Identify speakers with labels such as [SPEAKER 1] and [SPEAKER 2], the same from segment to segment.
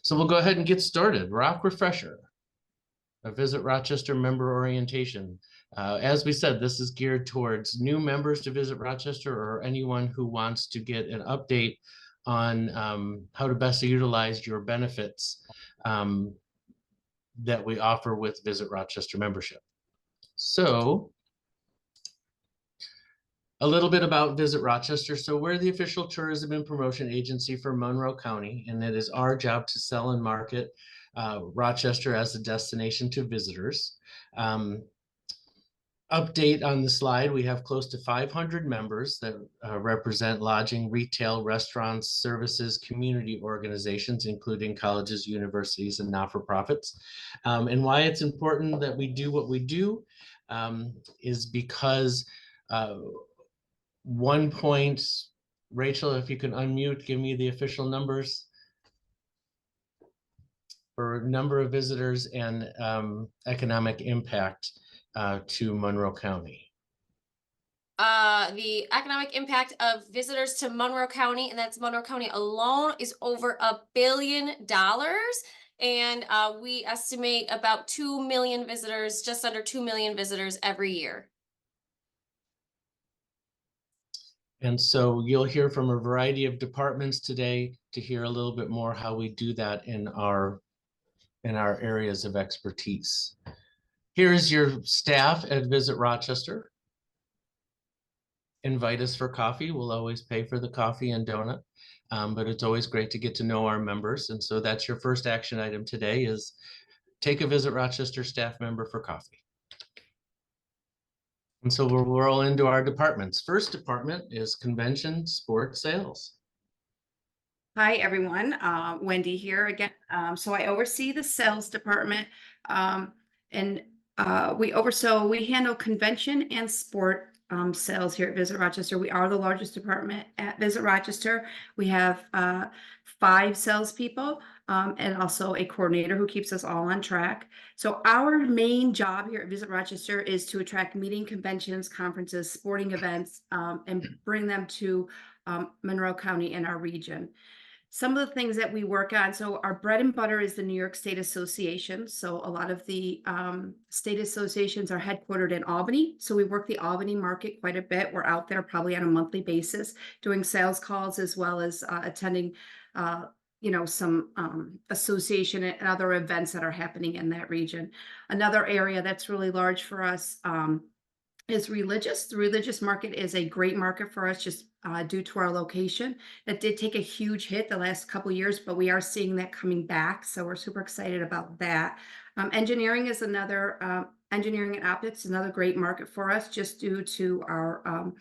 [SPEAKER 1] So we'll go ahead and get started. ROC Refresher, a Visit Rochester member orientation. As we said, this is geared towards new members to Visit Rochester or anyone who wants to get an update on how to best utilize your benefits that we offer with Visit Rochester membership. So a little bit about Visit Rochester. So we're the official tourism and promotion agency for Monroe County, and it is our job to sell and market Rochester as a destination to visitors. Update on the slide, we have close to 500 members that represent lodging, retail, restaurants, services, community organizations, including colleges, universities, and not-for-profits. And why it's important that we do what we do is because one point, Rachel, if you can unmute, give me the official numbers for number of visitors and economic impact to Monroe County.
[SPEAKER 2] The economic impact of visitors to Monroe County, and that's Monroe County alone, is over $1 billion. And we estimate about 2 million visitors, just under 2 million visitors every year.
[SPEAKER 1] And so you'll hear from a variety of departments today to hear a little bit more how we do that in our areas of expertise. Here's your staff at Visit Rochester. Invite us for coffee. We'll always pay for the coffee and donut, but it's always great to get to know our members. And so that's your first action item today is take a Visit Rochester staff member for coffee. And so we'll roll into our departments. First department is convention sport sales.
[SPEAKER 3] Hi, everyone. Wendy here again. So I oversee the sales department, and we handle convention and sport sales here at Visit Rochester. We are the largest department at Visit Rochester. We have 5 salespeople and also a coordinator who keeps us all on track. So our main job here at Visit Rochester is to attract meeting, conventions, conferences, sporting events, and bring them to Monroe County and our region. Some of the things that we work on, so our bread and butter is the New York State Association. So a lot of the state associations are headquartered in Albany. So we work the Albany market quite a bit. We're out there probably on a monthly basis doing sales calls as well as attending some association and other events that are happening in that region. Another area that's really large for us is religious. The religious market is a great market for us just due to our location. That did take a huge hit the last couple of years, but we are seeing that coming back. So we're super excited about that. Engineering is another, engineering and optics is another great market for us just due to our,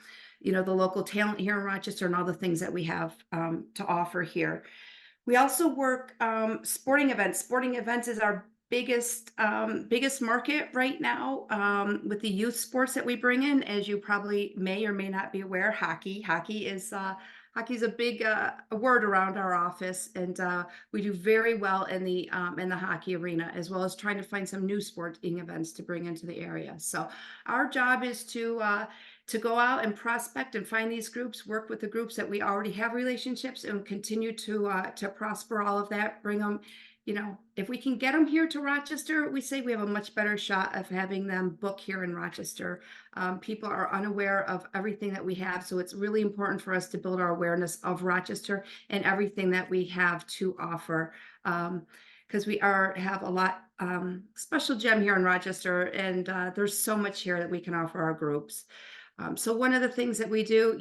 [SPEAKER 3] the local talent here in Rochester and all the things that we have to offer here. We also work sporting events. Sporting events is our biggest market right now with the youth sports that we bring in. As you probably may or may not be aware, hockey's a big word around our office, and we do very well in the hockey arena, as well as trying to find some new sporting events to bring into the area. So our job is to go out and prospect and find these groups, work with the groups that we already have relationships, and continue to prosper all of that, bring them. If we can get them here to Rochester, we say we have a much better shot of having them book here in Rochester. People are unaware of everything that we have, so it's really important for us to build our awareness of Rochester and everything that we have to offer. Because we have a lot special gem here in Rochester, and there's so much here that we can offer our groups. So one of the things that we do,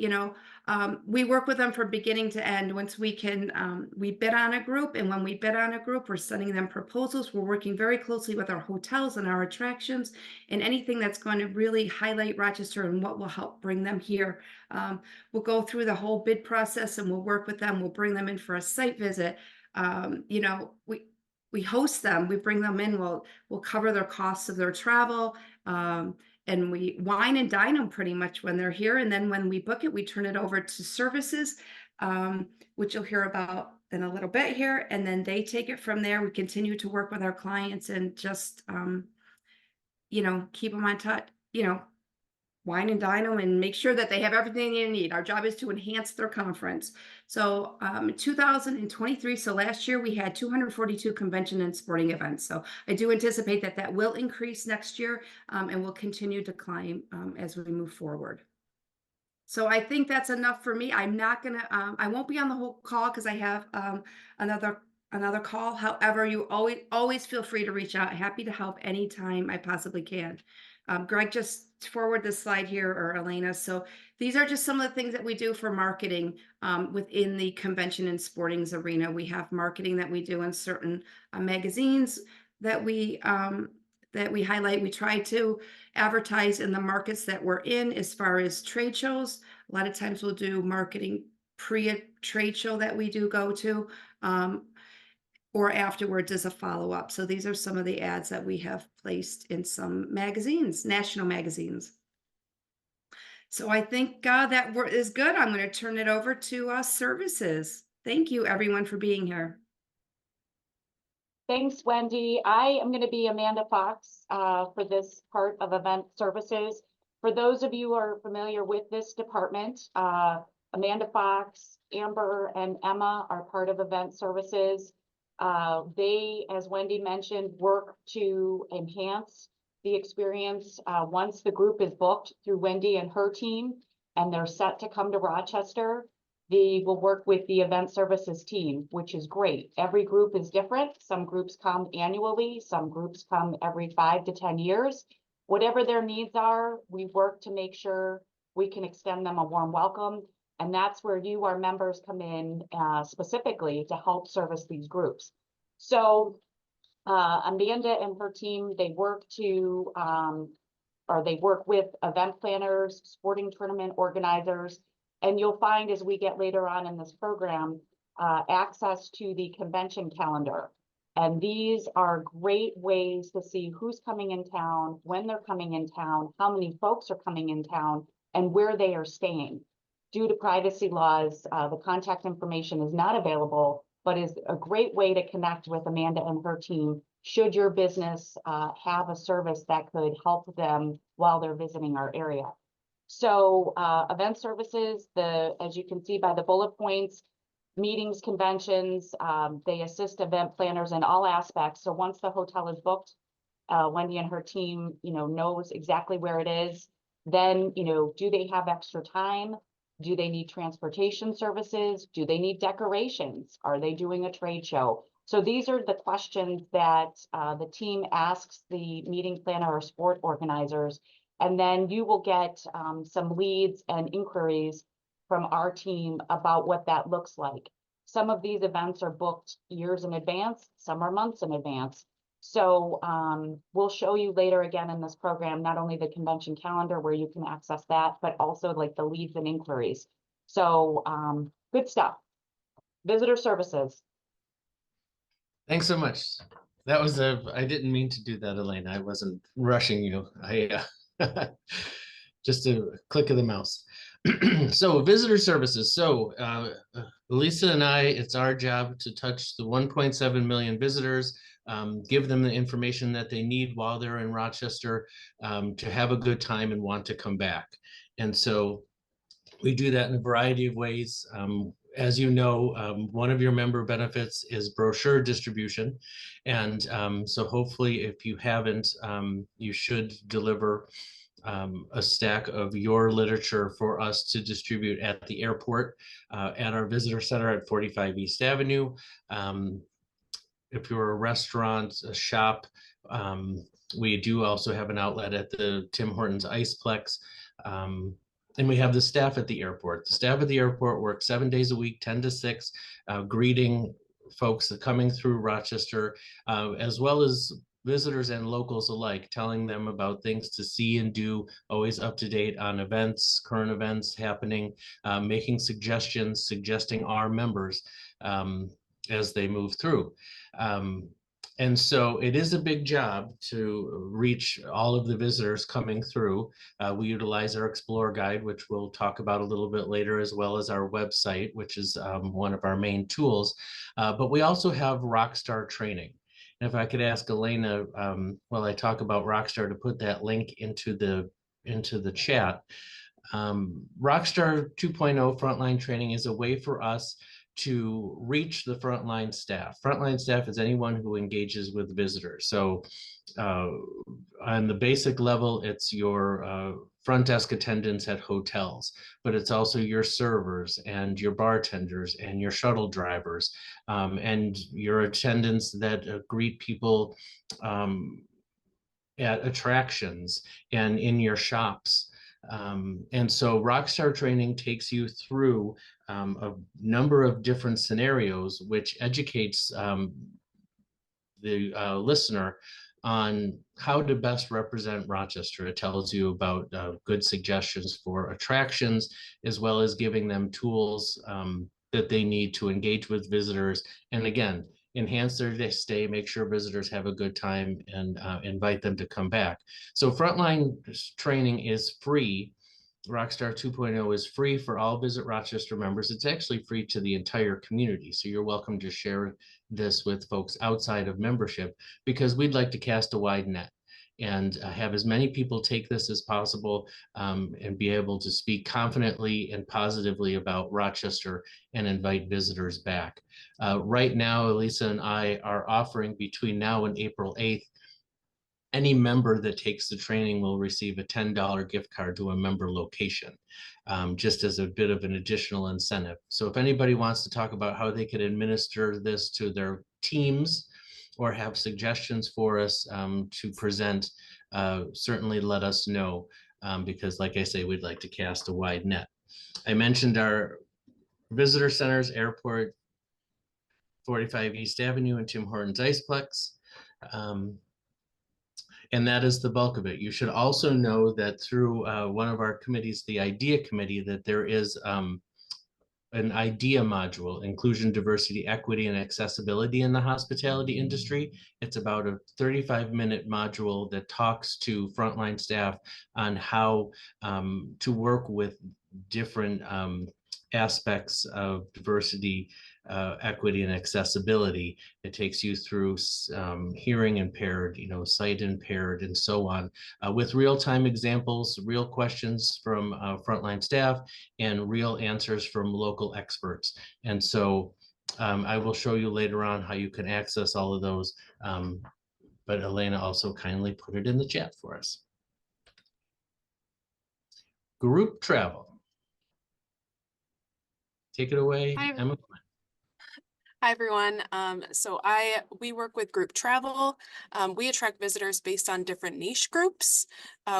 [SPEAKER 3] we work with them from beginning to end. Once we can, we bid on a group, and when we bid on a group, we're sending them proposals. We're working very closely with our hotels and our attractions and anything that's going to really highlight Rochester and what will help bring them here. We'll go through the whole bid process and we'll work with them. We'll bring them in for a site visit. We host them, we bring them in, we'll cover their costs of their travel, and we wine and dine them pretty much when they're here. And then when we book it, we turn it over to services, which you'll hear about in a little bit here. And then they take it from there. We continue to work with our clients and just, keep them on touch, wine and dine them and make sure that they have everything they need. Our job is to enhance their conference. So 2023, so last year we had 242 convention and sporting events. So I do anticipate that that will increase next year and will continue to climb as we move forward. So I think that's enough for me. I'm not gonna, I won't be on the whole call because I have another call. However, you always feel free to reach out. Happy to help anytime I possibly can. Greg, just forward this slide here, or Elena. So these are just some of the things that we do for marketing within the convention and sportings arena. We have marketing that we do in certain magazines that we highlight. We try to advertise in the markets that we're in as far as trade shows. A lot of times we'll do marketing pre a trade show that we do go to, or afterwards as a follow-up. So these are some of the ads that we have placed in some magazines, national magazines. So I think that is good. I'm going to turn it over to services. Thank you, everyone, for being here.
[SPEAKER 4] Thanks, Wendy. I am going to be Amanda Fox for this part of event services. For those of you who are familiar with this department, Amanda Fox, Amber, and Emma are part of event services. They, as Wendy mentioned, work to enhance the experience once the group is booked through Wendy and her team, and they're set to come to Rochester. They will work with the event services team, which is great. Every group is different. Some groups come annually, some groups come every 5 to 10 years. Whatever their needs are, we work to make sure we can extend them a warm welcome. And that's where you, our members, come in specifically to help service these groups. So Amanda and her team, they work with event planners, sporting tournament organizers, and you'll find as we get later on in this program, access to the convention calendar. And these are great ways to see who's coming in town, when they're coming in town, how many folks are coming in town, and where they are staying. Due to privacy laws, the contact information is not available, but is a great way to connect with Amanda and her team should your business have a service that could help them while they're visiting our area. So event services, as you can see by the bullet points, meetings, conventions, they assist event planners in all aspects. So once the hotel is booked, Wendy and her team, knows exactly where it is. Then, do they have extra time? Do they need transportation services? Do they need decorations? Are they doing a trade show? So these are the questions that the team asks the meeting planner or sport organizers. And then you will get some leads and inquiries from our team about what that looks like. Some of these events are booked years in advance, some are months in advance. So we'll show you later again in this program, not only the convention calendar where you can access that, but also like the leads and inquiries. So good stuff. Visitor services.
[SPEAKER 1] Thanks so much. That was I didn't mean to do that, Elena. I wasn't rushing you. Just a click of the mouse. So visitor services. So Lisa and I, it's our job to touch the 1.7 million visitors, give them the information that they need while they're in Rochester to have a good time and want to come back. And so we do that in a variety of ways. As you know, one of your member benefits is brochure distribution. And so hopefully if you haven't, you should deliver a stack of your literature for us to distribute at the airport, at our visitor center at 45 East Avenue. If you're a restaurant, a shop, we do also have an outlet at the Tim Hortons Iceplex. And we have the staff at the airport. The staff at the airport works 7 days a week, 10 to 6, greeting folks that coming through Rochester, as well as visitors and locals alike, telling them about things to see and do, always up to date on events, current events happening, making suggestions, suggesting our members as they move through. And so it is a big job to reach all of the visitors coming through. We utilize our Explore Guide, which we'll talk about a little bit later, as well as our website, which is one of our main tools. But we also have Rockstar training. And if I could ask Elena, while I talk about Rockstar, to put that link into the into the chat. Rockstar 2.0 frontline training is a way for us to reach the frontline staff. Frontline staff is anyone who engages with visitors. So on the basic level, it's your front desk attendants at hotels, but it's also your servers and your bartenders and your shuttle drivers and your attendants that greet people at attractions and in your shops. And so Rockstar training takes you through a number of different scenarios, which educates the listener on how to best represent Rochester. It tells you about good suggestions for attractions, as well as giving them tools that they need to engage with visitors. And again, enhance their stay, make sure visitors have a good time, and invite them to come back. So frontline training is free. Rockstar 2.0 is free for all Visit Rochester members. It's actually free to the entire community. So you're welcome to share this with folks outside of membership, because we'd like to cast a wide net and have as many people take this as possible and be able to speak confidently and positively about Rochester and invite visitors back. Right now, Elisa and I are offering, between now and April 8th, any member that takes the training will receive a $10 gift card to a member location, just as a bit of an additional incentive. So if anybody wants to talk about how they could administer this to their teams or have suggestions for us to present, certainly let us know, because like I say, we'd like to cast a wide net. I mentioned our visitor centers, airport, 45 East Avenue and Tim Hortons Iceplex. And that is the bulk of it. You should also know that through one of our committees, the IDEA committee, that there is an IDEA module, inclusion, diversity, equity, and accessibility in the hospitality industry. It's about a 35-minute module that talks to frontline staff on how to work with different aspects of diversity, equity, and accessibility. It takes you through hearing impaired, sight impaired, and so on, with real-time examples, real questions from frontline staff, and real answers from local experts. And so I will show you later on how you can access all of those, but Elena also kindly put it in the chat for us. Group travel. Take it away, Emma.
[SPEAKER 5] Hi, everyone. We work with group travel. We attract visitors based on different niche groups.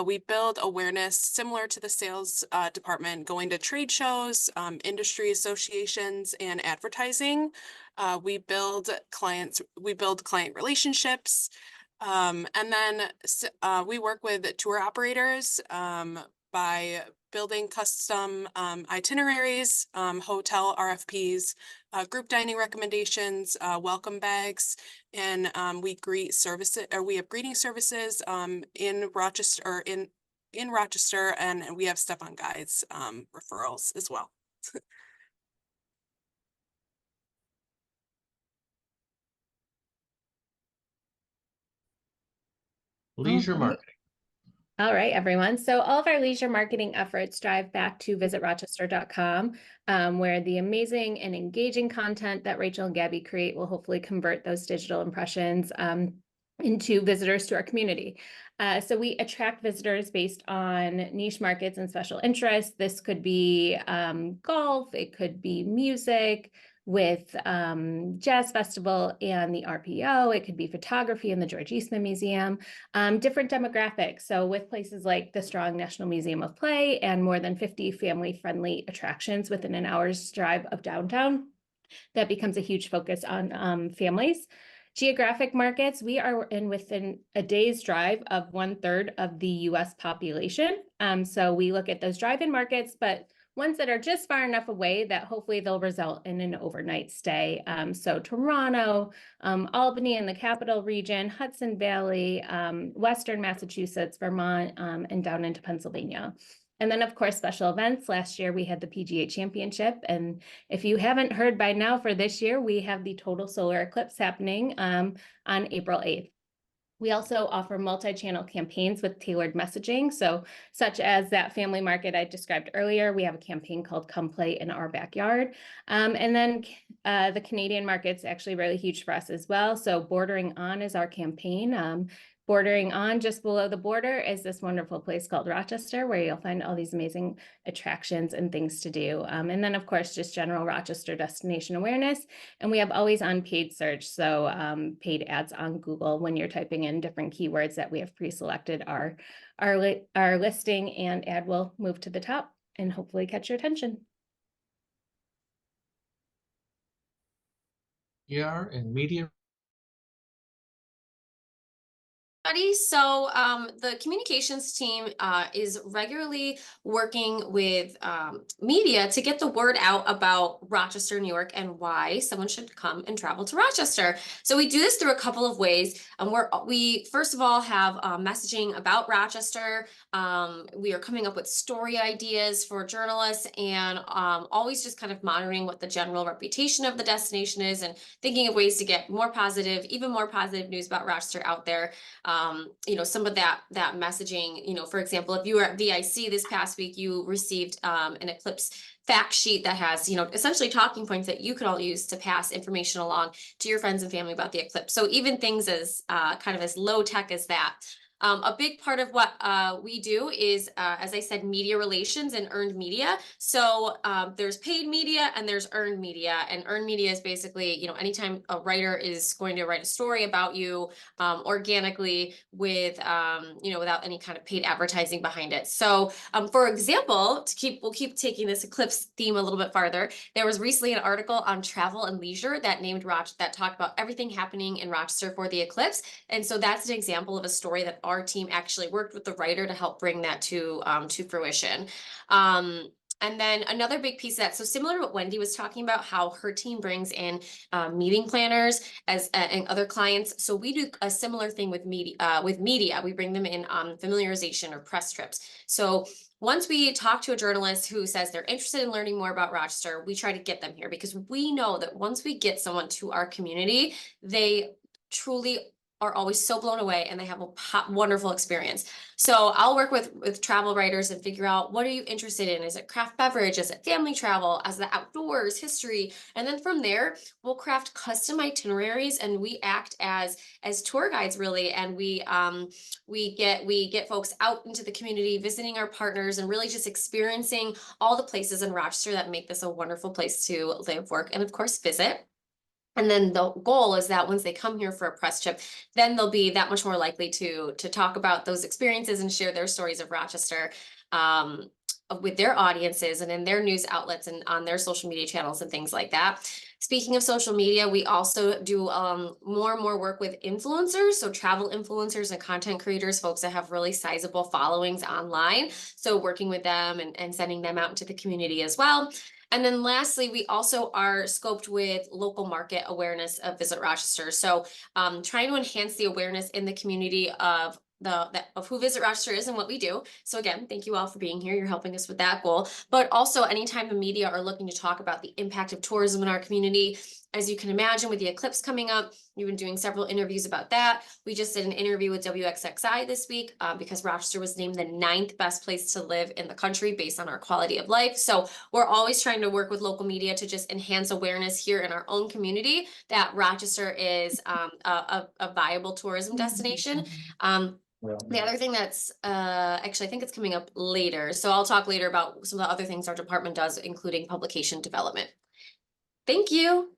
[SPEAKER 5] We build awareness similar to the sales department, going to trade shows, industry associations, and advertising. We build client relationships. And then we work with tour operators by building custom itineraries, hotel RFPs, group dining recommendations, welcome bags, and we have greeting services in Rochester, in Rochester, and we have step-on guides referrals as well.
[SPEAKER 1] Leisure marketing.
[SPEAKER 6] All right, everyone. So all of our leisure marketing efforts drive back to visitrochester.com, where the amazing and engaging content that Rachel and Gabby create will hopefully convert those digital impressions into visitors to our community. So we attract visitors based on niche markets and special interests. This could be golf, it could be music, with Jazz Festival and the RPO. It could be photography in the George Eastman Museum, different demographics. So with places like the Strong National Museum of Play and more than 50 family-friendly attractions within an hour's drive of downtown, that becomes a huge focus on families. Geographic markets, we are within a day's drive of 1/3 of the US population. So we look at those drive-in markets, but ones that are just far enough away that hopefully they'll result in an overnight stay. So Toronto, Albany in the capital region, Hudson Valley, Western Massachusetts, Vermont, and down into Pennsylvania. And then, of course, special events. Last year, we had the PGA Championship. And if you haven't heard by now, for this year, we have the total solar eclipse happening on April 8th. We also offer multi-channel campaigns with tailored messaging. So such as that family market I described earlier, we have a campaign called Come Play in Our Backyard. And then the Canadian market's actually really huge for us as well. So Bordering On is our campaign. Bordering on just below the border is this wonderful place called Rochester, where you'll find all these amazing attractions and things to do. And then, of course, just general Rochester destination awareness. And we have always on paid search. So paid ads on Google when you're typing in different keywords that we have pre-selected, our listing and ad will move to the top and hopefully catch your attention.
[SPEAKER 1] PR and media.
[SPEAKER 2] So the communications team is regularly working with media to get the word out about Rochester, New York, and why someone should come and travel to Rochester. So we do this through a couple of ways. We first of all have messaging about Rochester. We are coming up with story ideas for journalists and always just kind of monitoring what the general reputation of the destination is and thinking of ways to get more positive, even more positive news about Rochester out there. Some of that messaging, for example, if you were at VIC this past week, you received an Eclipse fact sheet that has, essentially talking points that you could all use to pass information along to your friends and family about the eclipse. So even things as kind of as low tech as that. A big part of what we do is, as I said, media relations and earned media. So there's paid media and there's earned media. And earned media is basically, anytime a writer is going to write a story about you organically without any kind of paid advertising behind it. So for example, we'll keep taking this eclipse theme a little bit farther. There was recently an article on Travel and Leisure that that talked about everything happening in Rochester for the eclipse. And so that's an example of a story that our team actually worked with the writer to help bring that to fruition. And then another big piece of that, so similar to what Wendy was talking about, how her team brings in meeting planners and other clients. So we do a similar thing with media. We bring them in on familiarization or press trips. So once we talk to a journalist who says they're interested in learning more about Rochester, we try to get them here because we know that once we get someone to our community, they truly are always so blown away and they have a wonderful experience. So I'll work with travel writers and figure out, what are you interested in? Is it craft beverage? Is it family travel? As the outdoors, history? And then from there, we'll craft custom itineraries and we act as tour guides really. And we get folks out into the community, visiting our partners and really just experiencing all the places in Rochester that make this a wonderful place to live, work, and of course visit. And then the goal is that once they come here for a press trip, then they'll be that much more likely to talk about those experiences and share their stories of Rochester with their audiences and in their news outlets and on their social media channels and things like that. Speaking of social media, we also do more and more work with influencers, so travel influencers and content creators, folks that have really sizable followings online. So working with them and sending them out into the community as well. And then lastly, we also are scoped with local market awareness of Visit Rochester. So trying to enhance the awareness in the community of who Visit Rochester is and what we do. So again, thank you all for being here. You're helping us with that goal. But also anytime the media are looking to talk about the impact of tourism in our community, as you can imagine with the eclipse coming up, we've been doing several interviews about that. We just did an interview with WXXI this week because Rochester was named the 9th best place to live in the country based on our quality of life. So we're always trying to work with local media to just enhance awareness here in our own community that Rochester is a viable tourism destination. The other thing that's actually, I think it's coming up later. So I'll talk later about some of the other things our department does, including publication development. Thank you.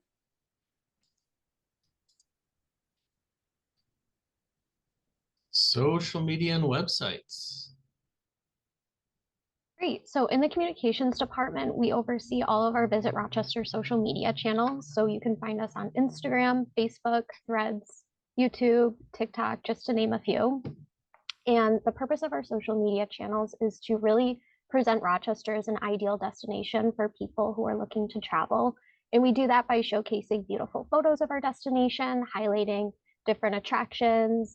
[SPEAKER 1] Social media and websites.
[SPEAKER 7] Great. So in the communications department, we oversee all of our Visit Rochester social media channels. So you can find us on Instagram, Facebook, Threads, YouTube, TikTok, just to name a few. And the purpose of our social media channels is to really present Rochester as an ideal destination for people who are looking to travel. And we do that by showcasing beautiful photos of our destination, highlighting different attractions,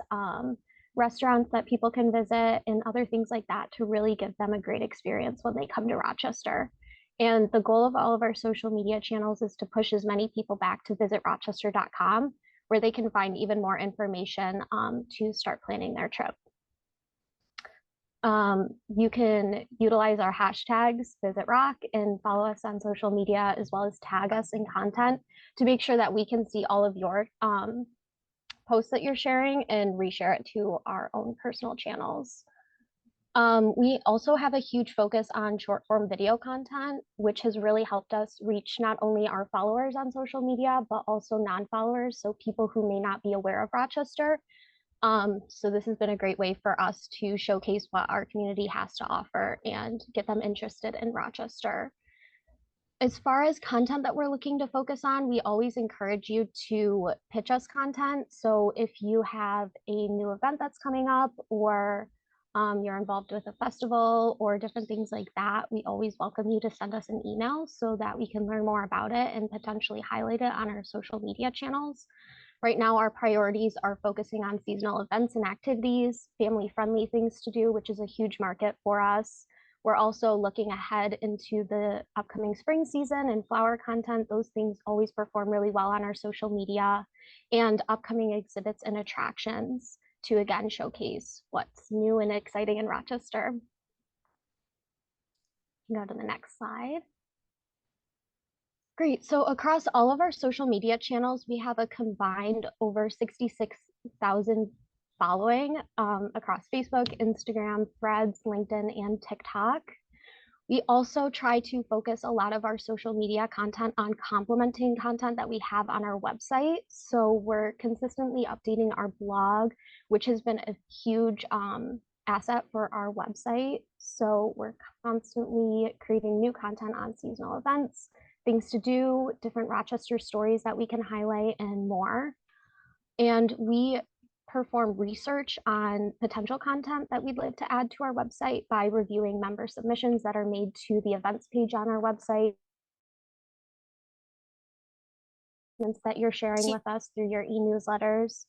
[SPEAKER 7] restaurants that people can visit, and other things like that to really give them a great experience when they come to Rochester. And the goal of all of our social media channels is to push as many people back to visitrochester.com where they can find even more information to start planning their trip. You can utilize our hashtags, Visit ROC, and follow us on social media, as well as tag us in content to make sure that we can see all of your posts that you're sharing and reshare it to our own personal channels. We also have a huge focus on short form video content, which has really helped us reach not only our followers on social media, but also non-followers, so people who may not be aware of Rochester. So this has been a great way for us to showcase what our community has to offer and get them interested in Rochester. As far as content that we're looking to focus on, we always encourage you to pitch us content. So if you have a new event that's coming up, or you're involved with a festival or different things like that, we always welcome you to send us an email so that we can learn more about it and potentially highlight it on our social media channels. Right now, our priorities are focusing on seasonal events and activities, family-friendly things to do, which is a huge market for us. We're also looking ahead into the upcoming spring season and flower content. Those things always perform really well on our social media, and upcoming exhibits and attractions to again showcase what's new and exciting in Rochester. Go to the next slide. Great. So across all of our social media channels, we have a combined over 66,000 following across Facebook, Instagram, Threads, LinkedIn, and TikTok. We also try to focus a lot of our social media content on complementing content that we have on our website. So we're consistently updating our blog, which has been a huge asset for our website. So we're constantly creating new content on seasonal events, things to do, different Rochester stories that we can highlight, and more. And we perform research on potential content that we'd like to add to our website by reviewing member submissions that are made to the events page on our website that you're sharing with us through your e-newsletters.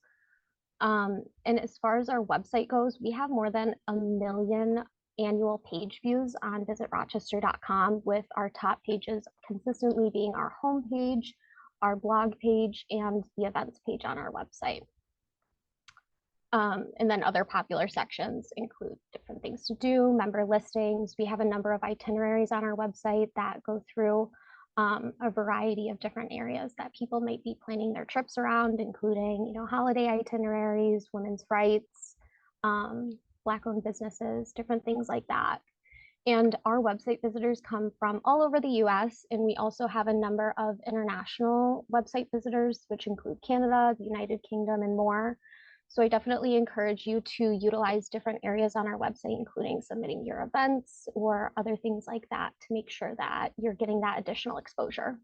[SPEAKER 7] And as far as our website goes, we have more than 1 million annual page views on visitrochester.com, with our top pages consistently being our homepage, our blog page, and the events page on our website. And then other popular sections include different things to do, member listings. We have a number of itineraries on our website that go through a variety of different areas that people might be planning their trips around, including, holiday itineraries, women's rights, Black-owned businesses, different things like that. And our website visitors come from all over the US, and we also have a number of international website visitors, which include Canada, the United Kingdom, and more. So I definitely encourage you to utilize different areas on our website, including submitting your events or other things like that, to make sure that you're getting that additional exposure.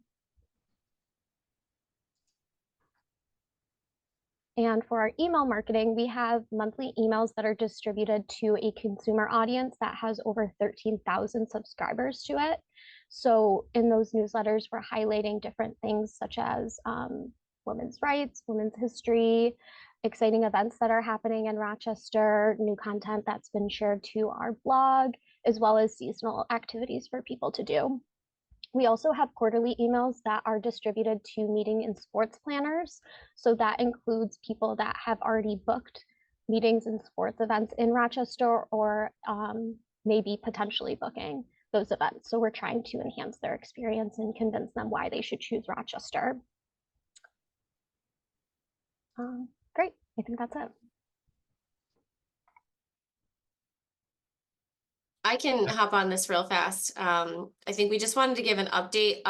[SPEAKER 7] And for our email marketing, we have monthly emails that are distributed to a consumer audience that has over 13,000 subscribers to it. So in those newsletters, we're highlighting different things such as women's rights, women's history, exciting events that are happening in Rochester, new content that's been shared to our blog, as well as seasonal activities for people to do. We also have quarterly emails that are distributed to meeting and sports planners. So that includes people that have already booked meetings and sports events in Rochester, or maybe potentially booking those events. So we're trying to enhance their experience and convince them why they should choose Rochester. Great, I think that's it.
[SPEAKER 2] I can hop on this real fast. I think we just wanted to give an update.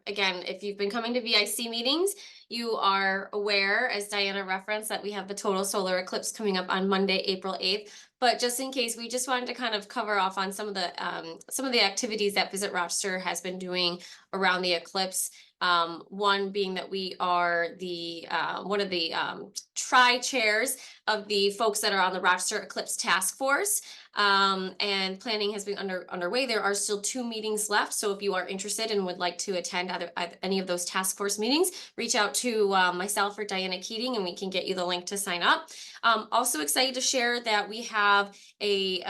[SPEAKER 2] Again, if you've been coming to VIC meetings, you are aware, as Diana referenced, that we have the total solar eclipse coming up on Monday, April 8th. But just in case, we just wanted to kind of cover off on some of the activities that Visit Rochester has been doing around the eclipse. One being that we are the one of the tri-chairs of the folks that are on the Rochester Eclipse Task Force. And planning has been underway. There are still 2 meetings left. So if you are interested and would like to attend any of those task force meetings, reach out to myself or Diana Keating and we can get you the link to sign up. Also excited to share that we have a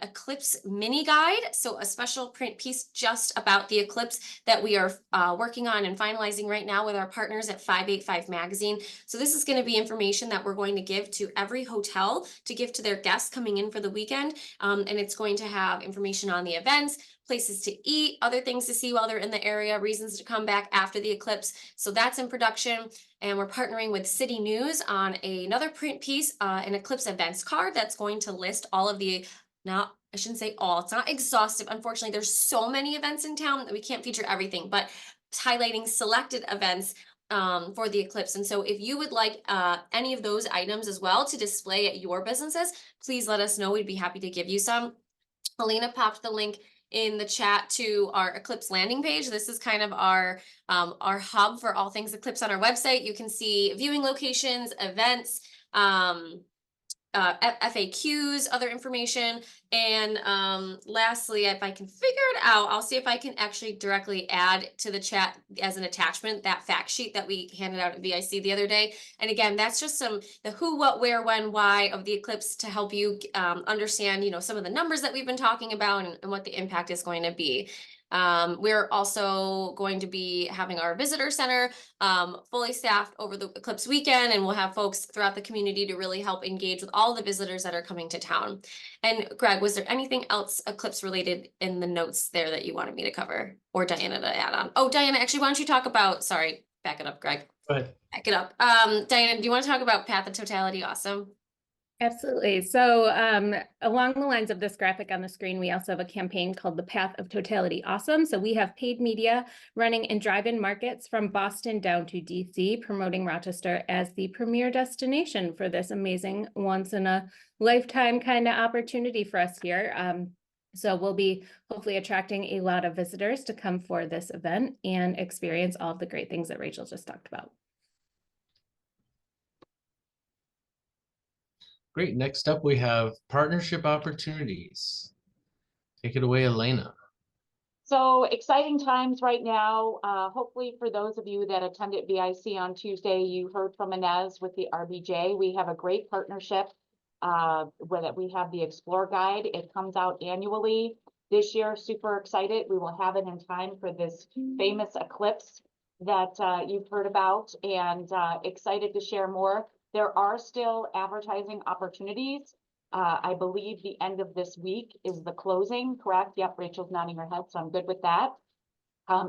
[SPEAKER 2] eclipse mini guide, so a special print piece just about the eclipse that we are working on and finalizing right now with our partners at 585 Magazine. So this is going to be information that we're going to give to every hotel to give to their guests coming in for the weekend, and it's going to have information on the events, places to eat, other things to see while they're in the area, reasons to come back after the eclipse. So that's in production. And we're partnering with City News on another print piece, an eclipse events card that's going to list all of the, I shouldn't say all, it's not exhaustive. Unfortunately, there's so many events in town that we can't feature everything, but highlighting selected events for the eclipse. And so if you would like any of those items as well to display at your businesses, please let us know. We'd be happy to give you some. Elena popped the link in the chat to our Eclipse landing page. This is kind of our hub for all things Eclipse on our website. You can see viewing locations, events, FAQs, other information. And lastly, if I can figure it out, I'll see if I can actually directly add to the chat as an attachment that fact sheet that we handed out at VIC the other day. And again, that's just the who, what, where, when, why of the eclipse to help you understand, some of the numbers that we've been talking about and what the impact is going to be. We're also going to be having our visitor center fully staffed over the eclipse weekend, and we'll have folks throughout the community to really help engage with all the visitors that are coming to town. And Greg, was there anything else eclipse related in the notes there that you wanted me to cover or Diana to add on? Oh, Diana, actually, why don't you talk about, sorry, back it up, Greg.
[SPEAKER 1] Go ahead.
[SPEAKER 2] Back it up. Diana, do you want to talk about Path of Totality? Awesome.
[SPEAKER 6] Absolutely. So along the lines of this graphic on the screen, we also have a campaign called the Path of Totality Awesome. So we have paid media running in drive-in markets from Boston down to DC, promoting Rochester as the premier destination for this amazing once-in-a-lifetime kind of opportunity for us here. So we'll be hopefully attracting a lot of visitors to come for this event and experience all of the great things that Rachel just talked about.
[SPEAKER 1] Great. Next up, we have partnership opportunities. Take it away, Elena.
[SPEAKER 4] So exciting times right now. Hopefully for those of you that attended VIC on Tuesday, you heard from Inez with the RBJ. We have a great partnership where we have the Explore Guide. It comes out annually. This year, super excited. We will have it in time for this famous eclipse that you've heard about, and excited to share more. There are still advertising opportunities. I believe the end of this week is the closing, correct? Yep, Rachel's nodding her head, so I'm good with that.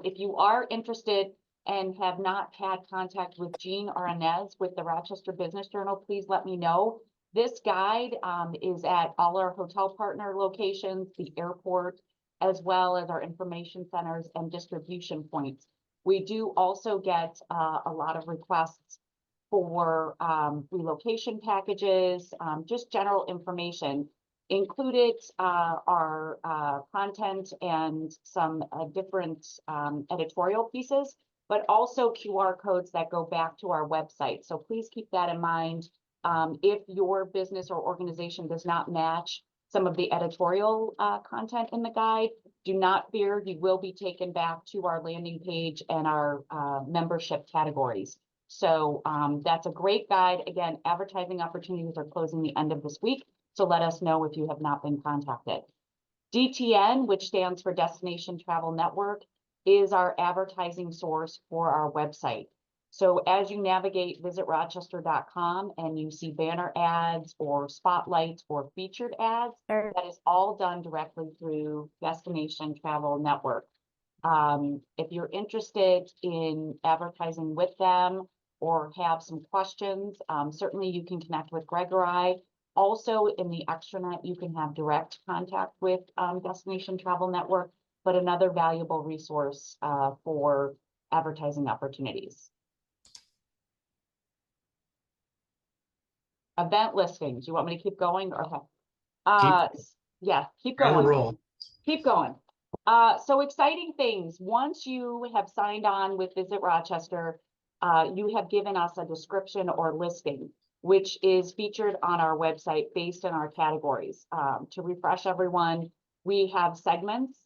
[SPEAKER 4] If you are interested and have not had contact with Jean or Inez with the Rochester Business Journal, please let me know. This guide is at all our hotel partner locations, the airport, as well as our information centers and distribution points. We do also get a lot of requests for relocation packages, just general information. Included are content and some different editorial pieces, but also QR codes that go back to our website. So please keep that in mind. If your business or organization does not match some of the editorial content in the guide, do not fear, you will be taken back to our landing page and our membership categories. So that's a great guide. Again, advertising opportunities are closing the end of this week. So let us know if you have not been contacted. DTN, which stands for Destination Travel Network, is our advertising source for our website. So as you navigate visitrochester.com and you see banner ads or spotlights or featured ads, that is all done directly through Destination Travel Network. If you're interested in advertising with them or have some questions, certainly you can connect with Greg or I. Also in the extranet, you can have direct contact with Destination Travel Network, but another valuable resource for advertising opportunities. Event listings. You want me to keep going? Okay. Yeah, keep going.
[SPEAKER 1] Roll.
[SPEAKER 4] Keep going. So exciting things. Once you have signed on with Visit Rochester, you have given us a description or listing, which is featured on our website based on our categories. To refresh everyone, we have segments.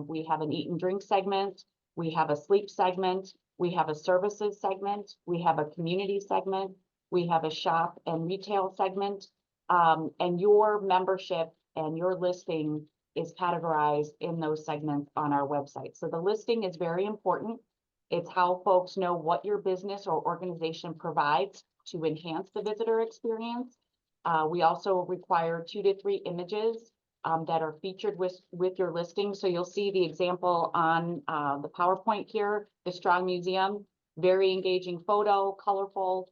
[SPEAKER 4] We have an eat and drink segment. We have a sleep segment. We have a services segment, we have a community segment, we have a shop and retail segment. And your membership and your listing is categorized in those segments on our website. So the listing is very important. It's how folks know what your business or organization provides to enhance the visitor experience. We also require 2 to 3 images that are featured with your listing. So you'll see the example on the PowerPoint here, the Strong Museum, very engaging photo, colorful.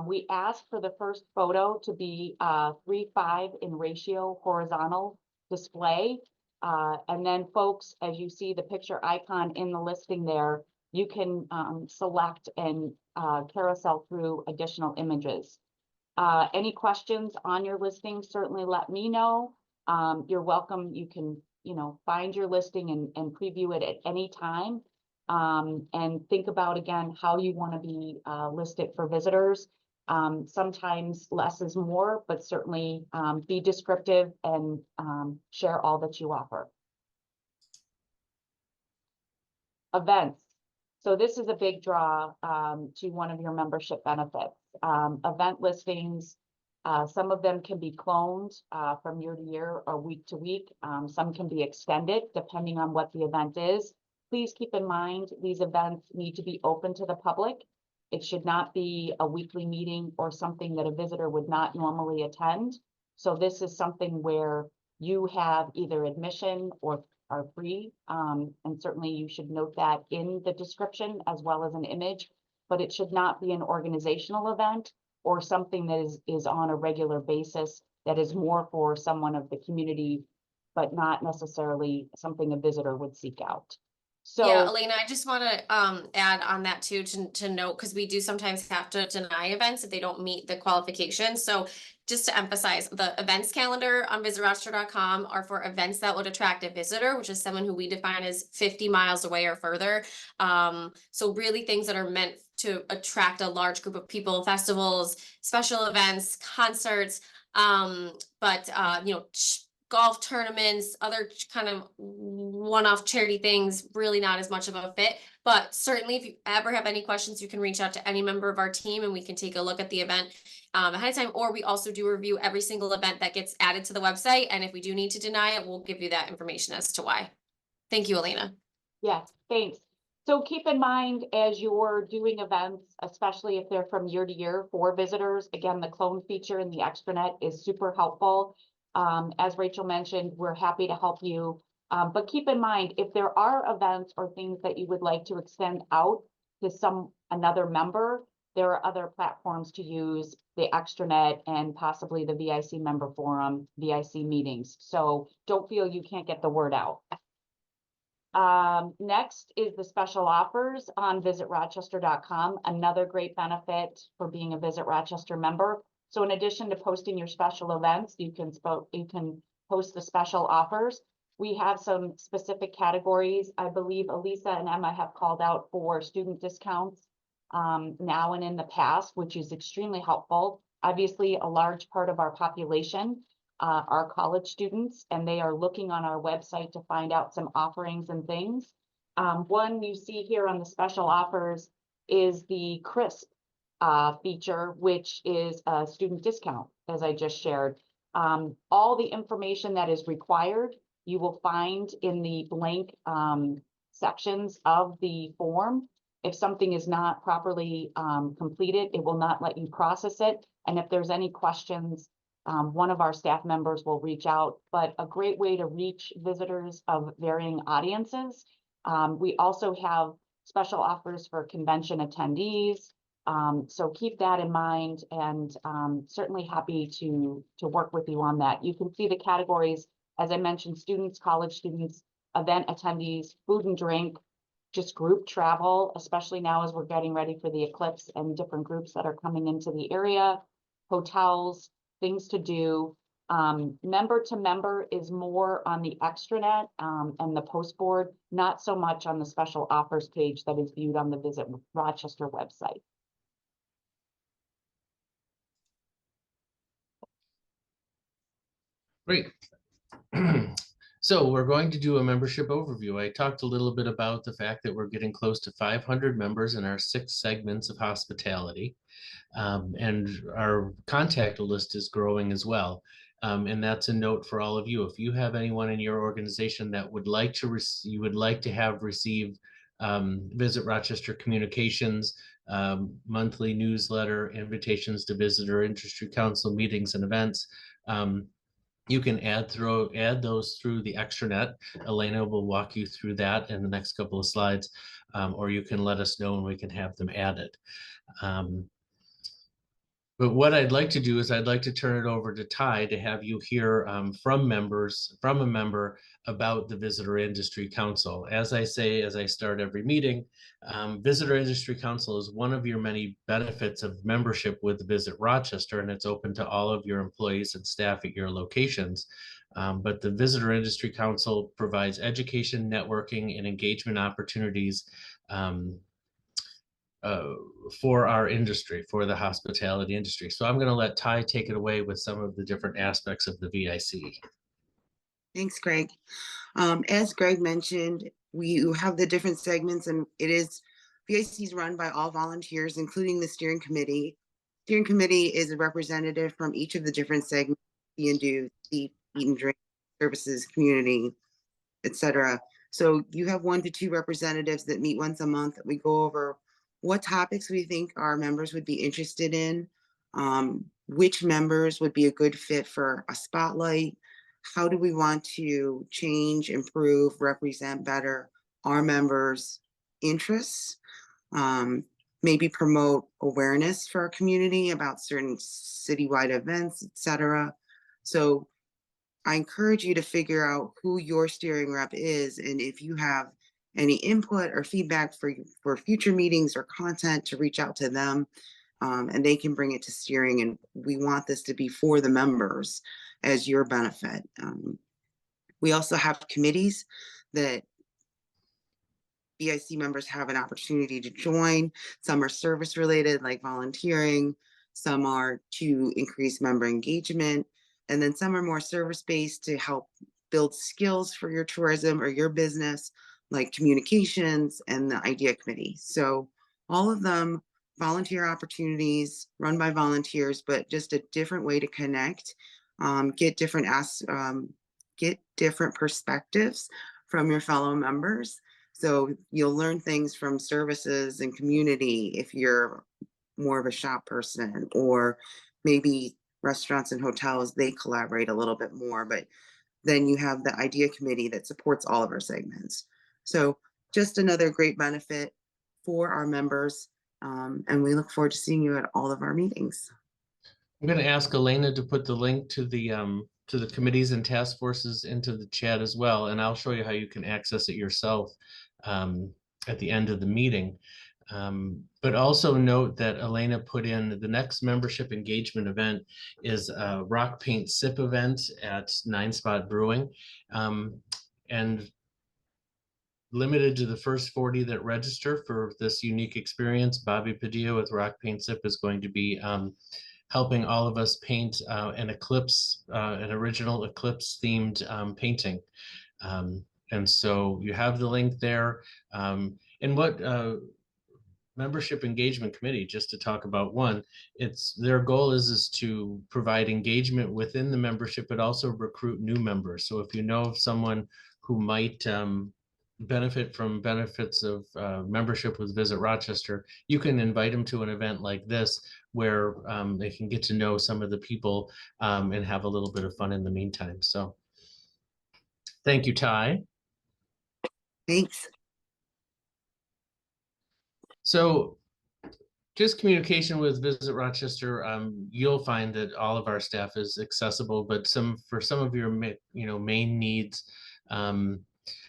[SPEAKER 4] We asked for the first photo to be 3:5 in ratio horizontal display. And then folks, as you see the picture icon in the listing there, you can select and carousel through additional images. Any questions on your listing, certainly let me know. You're welcome. You can, find your listing and preview it at any time. And think about, again, how you want to be listed for visitors. Sometimes less is more, but certainly be descriptive and share all that you offer. Events. So this is a big draw to one of your membership benefits. Event listings, some of them can be cloned from year to year or week to week. Some can be extended depending on what the event is. Please keep in mind, these events need to be open to the public. It should not be a weekly meeting or something that a visitor would not normally attend. So this is something where you have either admission or are free. And certainly you should note that in the description as well as an image, but it should not be an organizational event or something that is on a regular basis that is more for someone of the community, but not necessarily something a visitor would seek out. So
[SPEAKER 2] yeah, Elena, I just want to add on that too to note, because we do sometimes have to deny events if they don't meet the qualifications. So just to emphasize, the events calendar on visitrochester.com are for events that would attract a visitor, which is someone who we define as 50 miles away or further. So really things that are meant to attract a large group of people, festivals, special events, concerts, golf tournaments, other kind of one-off charity things, really not as much of a fit. But certainly if you ever have any questions, you can reach out to any member of our team and we can take a look at the event ahead of time. Or we also do review every single event that gets added to the website. And if we do need to deny it, we'll give you that information as to why. Thank you, Elena.
[SPEAKER 4] Yes, thanks. So keep in mind as you're doing events, especially if they're from year to year for visitors, again, the clone feature in the extranet is super helpful. As Rachel mentioned, we're happy to help you. But keep in mind, if there are events or things that you would like to extend out to another member, there are other platforms to use, the extranet and possibly the VIC member forum, VIC meetings. So don't feel you can't get the word out. Next is the special offers on visitrochester.com, another great benefit for being a Visit Rochester member. So in addition to posting your special events, you can post the special offers. We have some specific categories. I believe Elisa and Emma have called out for student discounts now and in the past, which is extremely helpful. Obviously, a large part of our population are college students, and they are looking on our website to find out some offerings and things. One you see here on the special offers is the CRISP feature, which is a student discount, as I just shared. All the information that is required, you will find in the blank sections of the form. If something is not properly completed, it will not let you process it. And if there's any questions, one of our staff members will reach out, but a great way to reach visitors of varying audiences. We also have special offers for convention attendees. So keep that in mind, and certainly happy to work with you on that. You can see the categories, as I mentioned, students, college students, event attendees, food and drink, just group travel, especially now as we're getting ready for the eclipse and different groups that are coming into the area, hotels, things to do. Member to member is more on the extranet and the post board, not so much on the special offers page that is viewed on the Visit Rochester website.
[SPEAKER 1] Great. So we're going to do a membership overview. I talked a little bit about the fact that we're getting close to 500 members in our 6 segments of hospitality. And our contact list is growing as well. And that's a note for all of you. If you have anyone in your organization that would like to you would like to have received Visit Rochester communications, monthly newsletter, invitations to visitor industry council meetings and events, you can add those through the extranet. Elena will walk you through that in the next couple of slides, or you can let us know and we can have them added. But what I'd like to do is I'd like to turn it over to Ty to have you hear from a member about the Visitor Industry Council. As I say, as I start every meeting, Visitor Industry Council is one of your many benefits of membership with Visit Rochester, and it's open to all of your employees and staff at your locations. But the Visitor Industry Council provides education, networking, and engagement opportunities for our industry, for the hospitality industry. So I'm going to let Ty take it away with some of the different aspects of the VIC.
[SPEAKER 8] Thanks, Greg. As Greg mentioned, we have the different segments, and VIC is run by all volunteers, including the steering committee. Steering committee is a representative from each of the different segments: see and do, eat and drink, services, community, etc. So you have 1 to 2 representatives that meet once a month. We go over what topics we think our members would be interested in, which members would be a good fit for a spotlight, how do we want to change, improve, represent better our members' interests, maybe promote awareness for our community about certain citywide events, etc. So I encourage you to figure out who your steering rep is, and if you have any input or feedback for future meetings or content, to reach out to them, and they can bring it to steering. And we want this to be for the members as your benefit. We also have committees that VIC members have an opportunity to join. Some are service related, like volunteering. Some are to increase member engagement. And then some are more service-based to help build skills for your tourism or your business, like communications and the idea committee. So all of them volunteer opportunities run by volunteers, but just a different way to connect, get different perspectives from your fellow members. So you'll learn things from services and community if you're more of a shop person, or maybe restaurants and hotels, they collaborate a little bit more, but then you have the idea committee that supports all of our segments. So just another great benefit for our members. And we look forward to seeing you at all of our meetings.
[SPEAKER 1] I'm going to ask Elena to put the link to the committees and task forces into the chat as well. And I'll show you how you can access it yourself at the end of the meeting. But also note that Elena put in the next membership engagement event is a Rock Paint Sip event at 9 Spot Brewing. And limited to the first 40 that register for this unique experience, Bobby Padilla with Rock Paint Sip is going to be helping all of us paint an eclipse, an original eclipse themed painting. And so you have the link there. And what membership engagement committee, just to talk about one, their goal is to provide engagement within the membership, but also recruit new members. So if you know of someone who might benefit from benefits of membership with Visit Rochester, you can invite them to an event like this where they can get to know some of the people and have a little bit of fun in the meantime. So thank you, Ty.
[SPEAKER 8] Thanks.
[SPEAKER 1] So just communication with Visit Rochester, you'll find that all of our staff is accessible, but for some of your main needs,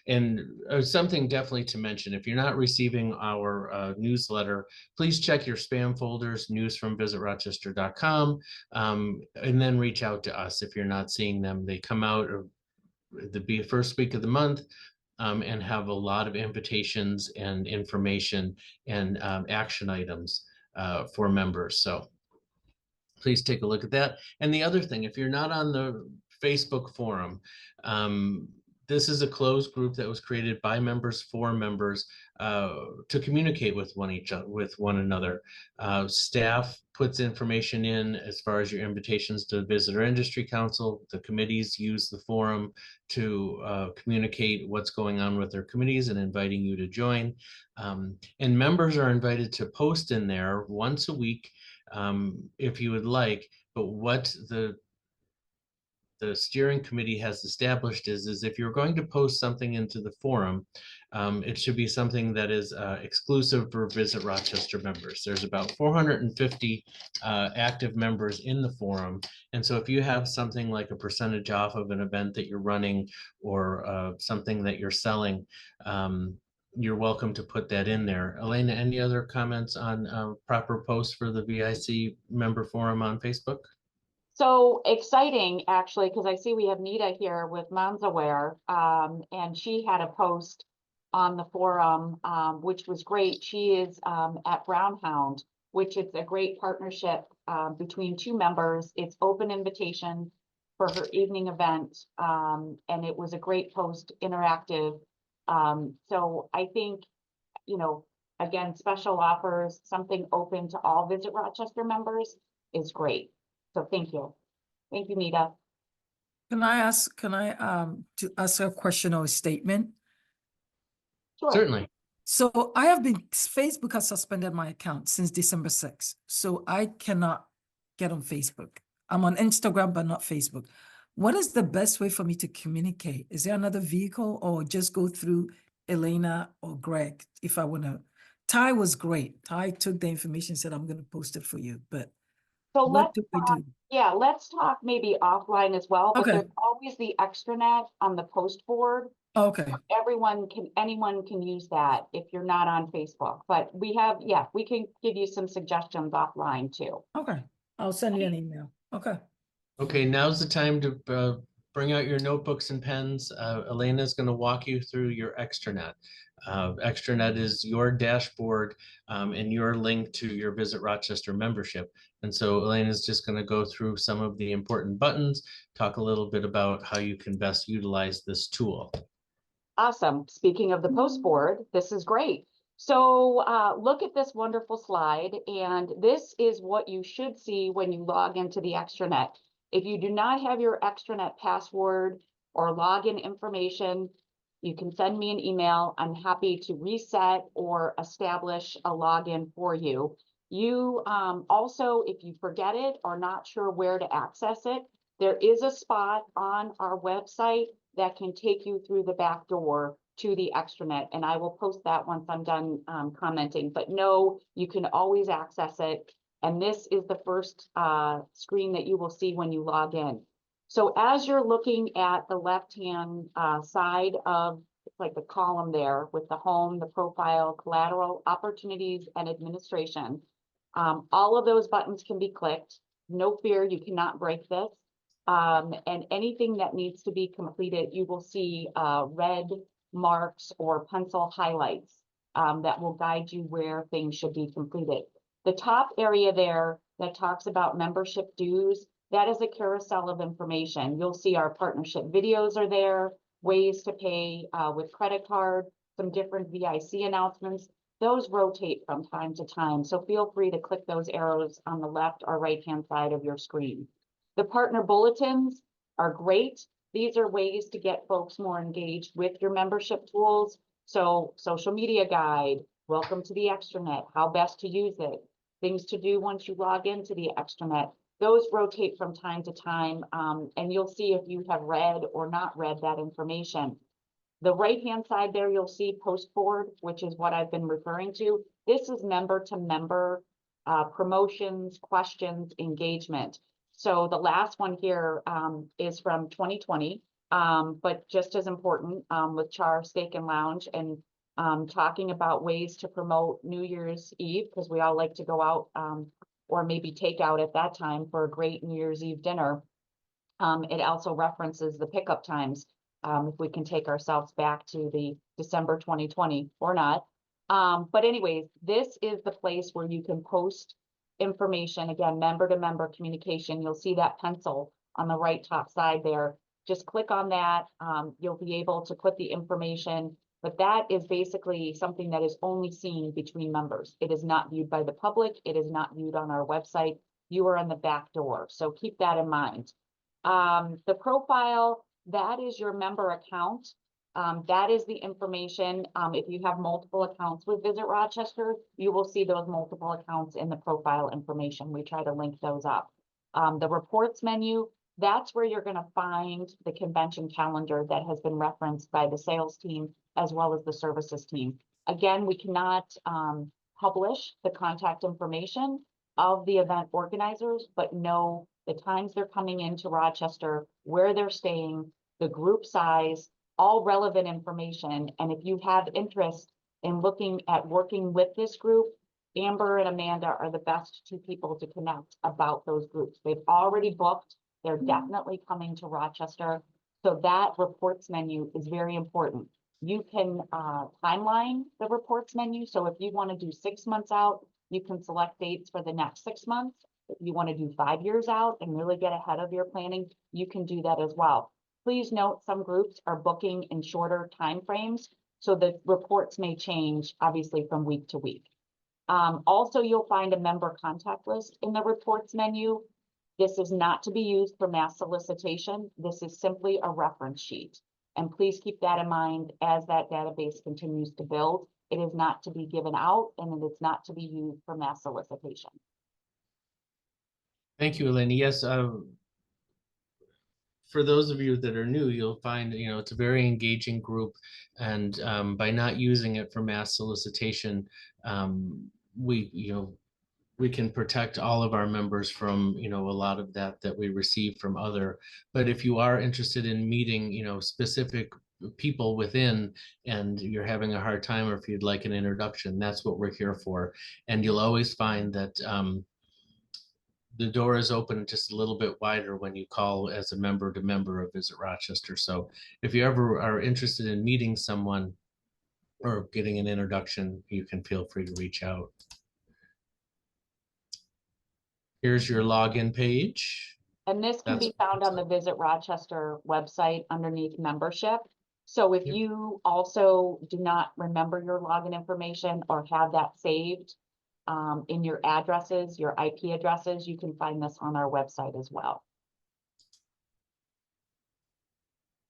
[SPEAKER 1] and something definitely to mention, if you're not receiving our newsletter, please check your spam folders, news from visitrochester.com, and then reach out to us if you're not seeing them. They come out the first week of the month, and have a lot of invitations and information and action items for members. So please take a look at that. And the other thing, if you're not on the Facebook forum, this is a closed group that was created by members for members to communicate with one another. Staff puts information in as far as your invitations to the Visitor Industry Council. The committees use the forum to communicate what's going on with their committees and inviting you to join. And members are invited to post in there once a week if you would like. But what the steering committee has established is if you're going to post something into the forum, it should be something that is exclusive for Visit Rochester members. There's about 450 active members in the forum. And so if you have something like a percentage off of an event that you're running or something that you're selling, you're welcome to put that in there. Elena, any other comments on proper posts for the VIC member forum on Facebook?
[SPEAKER 4] So exciting, actually, because I see we have Nita here with Monsaware, and she had a post on the forum, which was great. She is at Brownhound, which is a great partnership between two members. It's open invitation for her evening event, and it was a great post, interactive. So I think, you know, again, special offers, something open to all Visit Rochester members is great. So thank you. Thank you, Nita.
[SPEAKER 9] Can I to ask a question or a statement?
[SPEAKER 4] Sure.
[SPEAKER 1] Certainly.
[SPEAKER 9] So Facebook has suspended my account since December 6th. So I cannot get on Facebook. I'm on Instagram, but not Facebook. What is the best way for me to communicate? Is there another vehicle or just go through Elena or Greg if I want to? Ty was great. Ty took the information, said, I'm going to post it for you, but
[SPEAKER 4] So
[SPEAKER 9] what do we do?
[SPEAKER 4] Yeah, let's talk maybe offline as well, but
[SPEAKER 9] Okay.
[SPEAKER 4] there's always the extranet on the post board.
[SPEAKER 9] Okay.
[SPEAKER 4] Anyone can use that if you're not on Facebook, but we can give you some suggestions offline too.
[SPEAKER 9] Okay. I'll send you an email. Okay.
[SPEAKER 1] Okay, now's the time to bring out your notebooks and pens. Elena is going to walk you through your extranet. Extranet is your dashboard and your link to your Visit Rochester membership. And so Elena is just going to go through some of the important buttons, talk a little bit about how you can best utilize this tool.
[SPEAKER 4] Awesome. Speaking of the post board, this is great. So look at this wonderful slide, and this is what you should see when you log into the extranet. If you do not have your extranet password or login information, you can send me an email. I'm happy to reset or establish a login for you. You also, if you forget it or not sure where to access it, there is a spot on our website that can take you through the back door to the extranet, and I will post that once I'm done commenting. But no, you can always access it, and this is the first screen that you will see when you log in. So as you're looking at the left-hand side of, it's like the column there with the home, the profile, collateral, opportunities, and administration, all of those buttons can be clicked. No fear, you cannot break this. And anything that needs to be completed, you will see red marks or pencil highlights that will guide you where things should be completed. The top area there that talks about membership dues, that is a carousel of information. You'll see our partnership videos are there, ways to pay with credit card, some different VIC announcements. Those rotate from time to time, so feel free to click those arrows on the left or right-hand side of your screen. The partner bulletins are great. These are ways to get folks more engaged with your membership tools. So social media guide, welcome to the extranet, how best to use it, things to do once you log into the extranet. Those rotate from time to time, and you'll see if you have read or not read that information. The right-hand side there, you'll see post board, which is what I've been referring to. This is member to member promotions, questions, engagement. So the last one here is from 2020, but just as important with Char Steak and Lounge and talking about ways to promote New Year's Eve, because we all like to go out or maybe take out at that time for a great New Year's Eve dinner. It also references the pickup times if we can take ourselves back to the December 2020 or not. But anyways, this is the place where you can post information, again, member to member communication. You'll see that pencil on the right top side there. just click on that. You'll be able to put the information, but that is basically something that is only seen between members. It is not viewed by the public. It is not viewed on our website. You are on the back door, so keep that in mind. The profile, that is your member account. That is the information. If you have multiple accounts with Visit Rochester, you will see those multiple accounts in the profile information. We try to link those up. The reports menu, that's where you're going to find the convention calendar that has been referenced by the sales team as well as the services team. Again, we cannot publish the contact information of the event organizers, but know the times they're coming into Rochester, where they're staying, the group size, all relevant information. And if you have interest in looking at working with this group, Amber and Amanda are the best two people to connect about those groups. They've already booked. They're definitely coming to Rochester. So that reports menu is very important. You can timeline the reports menu. So if you want to do 6 months out, you can select dates for the next 6 months. If you want to do 5 years out and really get ahead of your planning, you can do that as well. Please note some groups are booking in shorter timeframes, so the reports may change obviously from week to week. Also, you'll find a member contact list in the reports menu. This is not to be used for mass solicitation. This is simply a reference sheet. And please keep that in mind as that database continues to build. It is not to be given out and it is not to be used for mass solicitation.
[SPEAKER 1] Thank you, Eleni. Yes, for those of you that are new, you'll find, it's a very engaging group. And by not using it for mass solicitation, we can protect all of our members from, a lot of that we receive from other. But if you are interested in meeting, specific people within and you're having a hard time, or if you'd like an introduction, that's what we're here for. And you'll always find that the door is open just a little bit wider when you call as a member to member of Visit Rochester. So if you ever are interested in meeting someone or getting an introduction, you can feel free to reach out. Here's your login page.
[SPEAKER 4] And this can be found on the Visit Rochester website underneath membership. So if you also do not remember your login information or have that saved in your addresses, your IP addresses, you can find this on our website as well.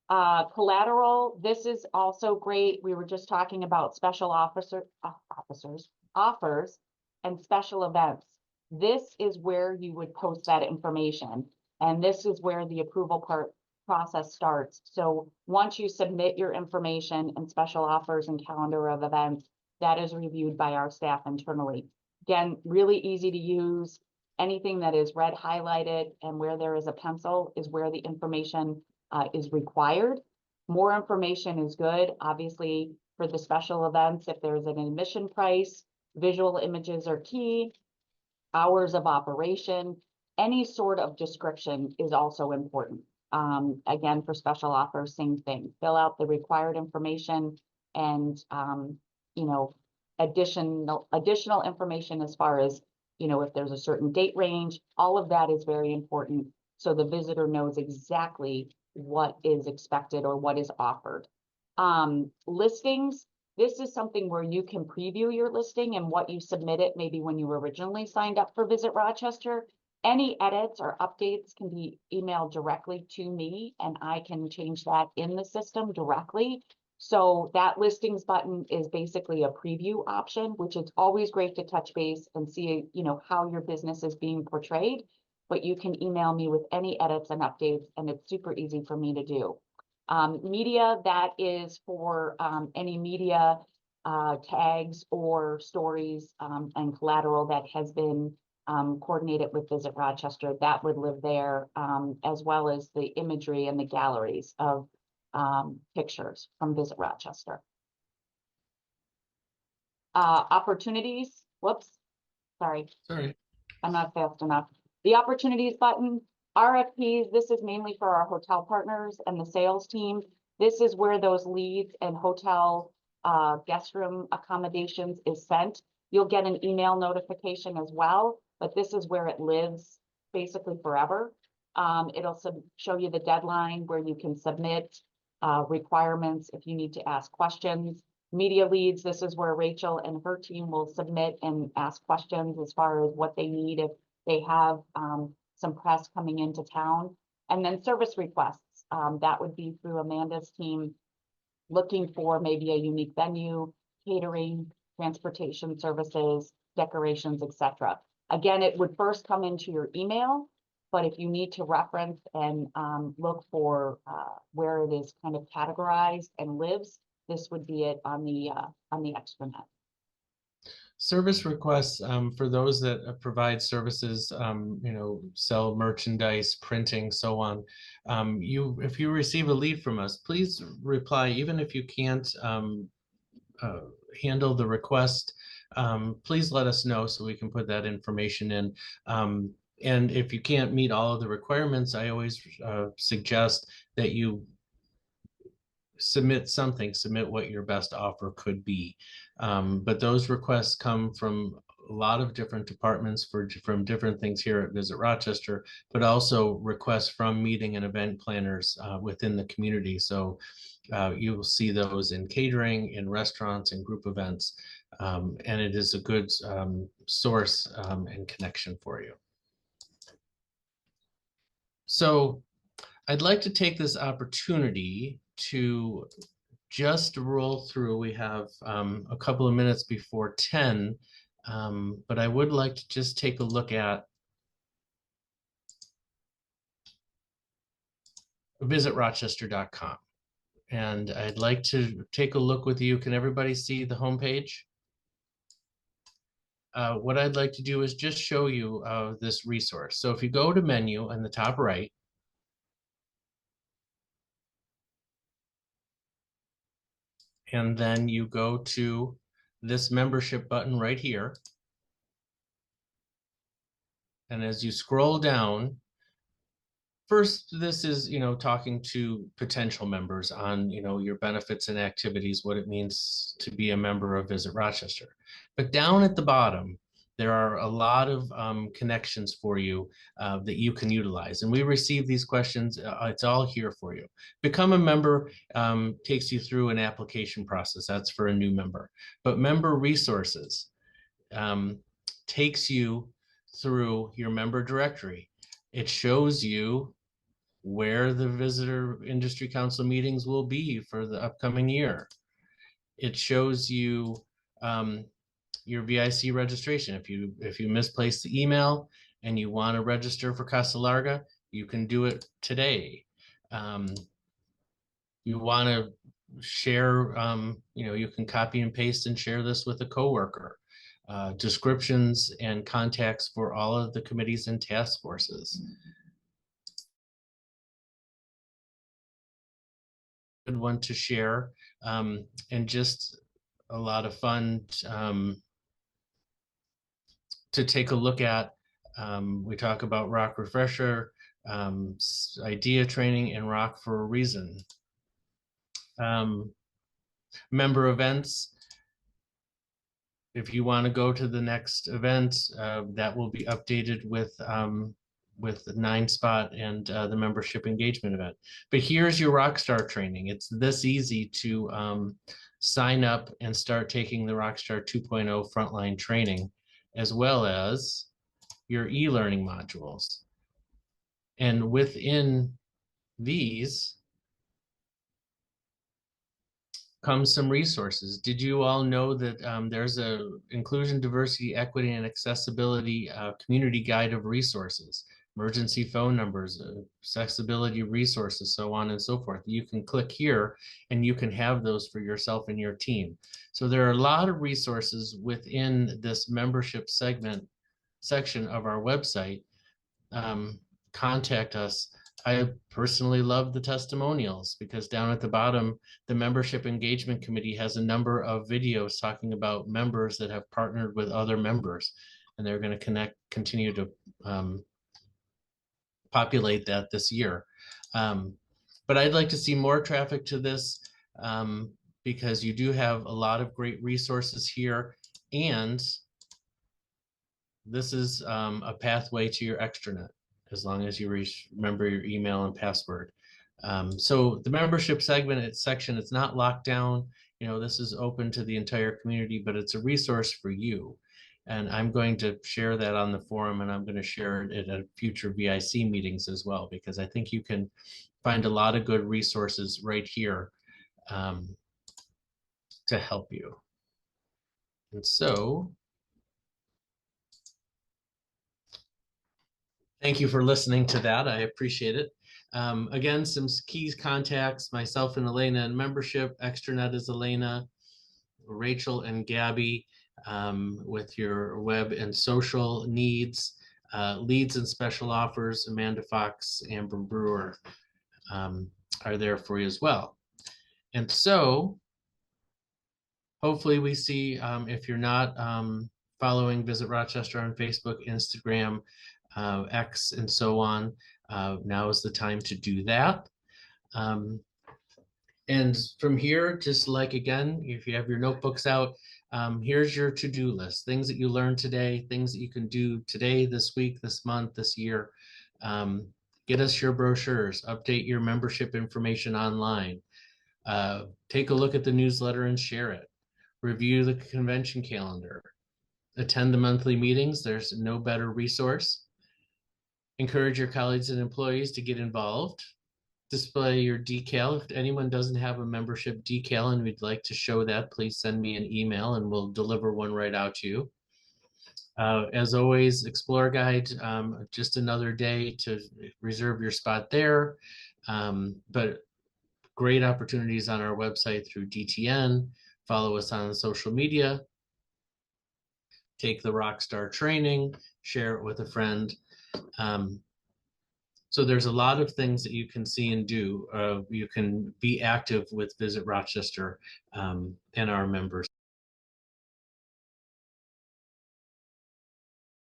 [SPEAKER 4] Collateral, this is also great. We were just talking about special offers and special events. This is where you would post that information. And this is where the approval process starts. So once you submit your information and special offers and calendar of events, that is reviewed by our staff internally. Again, really easy to use. Anything that is red highlighted and where there is a pencil is where the information is required. More information is good. Obviously, for the special events, if there's an admission price, visual images are key, hours of operation, any sort of description is also important. Again, for special offers, same thing. Fill out the required information and, additional information as far as, if there's a certain date range, all of that is very important. So the visitor knows exactly what is expected or what is offered. Listings, this is something where you can preview your listing and what you submitted maybe when you originally signed up for Visit Rochester. Any edits or updates can be emailed directly to me and I can change that in the system directly. So that listings button is basically a preview option, which is always great to touch base and see, how your business is being portrayed. But you can email me with any edits and updates, and it's super easy for me to do. Media, that is for any media tags or stories and collateral that has been coordinated with Visit Rochester, that would live there, as well as the imagery and the galleries of pictures from Visit Rochester. Opportunities, whoops, sorry, I'm not fast enough. The opportunities button, RFPs, this is mainly for our hotel partners and the sales team. This is where those leads and hotel guest room accommodations is sent. You'll get an email notification as well, but this is where it lives basically forever. It'll show you the deadline where you can submit requirements if you need to ask questions. Media leads, this is where Rachel and her team will submit and ask questions as far as what they need if they have some press coming into town. And then service requests, that would be through Amanda's team, looking for maybe a unique venue, catering, transportation services, decorations, etc. Again, it would first come into your email, but if you need to reference and look for where it is kind of categorized and lives, this would be it on the extranet.
[SPEAKER 1] Service requests for those that provide services, sell merchandise, printing, so on. If you receive a lead from us, please reply, even if you can't handle the request. Please let us know so we can put that information in. And if you can't meet all of the requirements, I always suggest that you submit what your best offer could be. But those requests come from a lot of different departments from different things here at Visit Rochester, but also requests from meeting and event planners within the community. So you will see those in catering, in restaurants, and group events. And it is a good source and connection for you. So I'd like to take this opportunity to just roll through. We have a couple of minutes before 10, but I would like to just take a look at visitrochester.com. And I'd like to take a look with you. Can everybody see the homepage? What I'd like to do is just show you this resource. So if you go to menu on the top right, and then you go to this membership button right here. And as you scroll down, first, this is, talking to potential members on, your benefits and activities, what it means to be a member of Visit Rochester. But down at the bottom, there are a lot of connections for you that you can utilize. And we receive these questions. It's all here for you. Become a member takes you through an application process. That's for a new member. But member resources takes you through your member directory. It shows you where the Visitor Industry Council meetings will be for the upcoming year. It shows you your VIC registration. If you misplaced the email and you want to register for Casa Larga, you can do it today. You want to share, you can copy and paste and share this with a coworker. Descriptions and contacts for all of the committees and task forces. Good one to share, and just a lot of fun to take a look at. We talk about ROC Refresher, idea training, and ROC for a reason. Member events. If you want to go to the next event, that will be updated with the 9-spot and the membership engagement event. But here's your Rockstar training. It's this easy to sign up and start taking the Rockstar 2.0 frontline training, as well as your e-learning modules. And within these comes some resources. Did you all know that there's a inclusion, diversity, equity, and accessibility community guide of resources, emergency phone numbers, accessibility resources, so on and so forth. You can click here and you can have those for yourself and your team. So there are a lot of resources within this membership section of our website. Contact us. I personally love the testimonials because down at the bottom, the Membership Engagement Committee has a number of videos talking about members that have partnered with other members, and they're going to continue to populate that this year. But I'd like to see more traffic to this because you do have a lot of great resources here, and this is a pathway to your extranet. as long as you remember your email and password. So the membership section, it's not locked down. You know, this is open to the entire community, but it's a resource for you. And I'm going to share that on the forum, and I'm going to share it at future VIC meetings as well, because I think you can find a lot of good resources right here to help you. And so thank you for listening to that. I appreciate it. Again, some key contacts, myself and Elena in membership, extranet is Elena, Rachel and Gabby with your web and social needs, leads and special offers, Amanda Fox, Amber Brewer are there for you as well. And so hopefully we see, if you're not following Visit Rochester on Facebook, Instagram, X, and so on, now is the time to do that. And from here, just like again, if you have your notebooks out, here's your to-do list, things that you learned today, things that you can do today, this week, this month, this year. Get us your brochures, update your membership information online, take a look at the newsletter and share it, review the convention calendar, attend the monthly meetings. There's no better resource. Encourage your colleagues and employees to get involved. Display your decal. If anyone doesn't have a membership decal and we'd like to show that, please send me an email and we'll deliver one right out to you. As always, Explore Guide, just another day to reserve your spot there. But great opportunities on our website through DTN. Follow us on social media. Take the Rockstar training, share it with a friend. So there's a lot of things that you can see and do. You can be active with Visit Rochester and our members.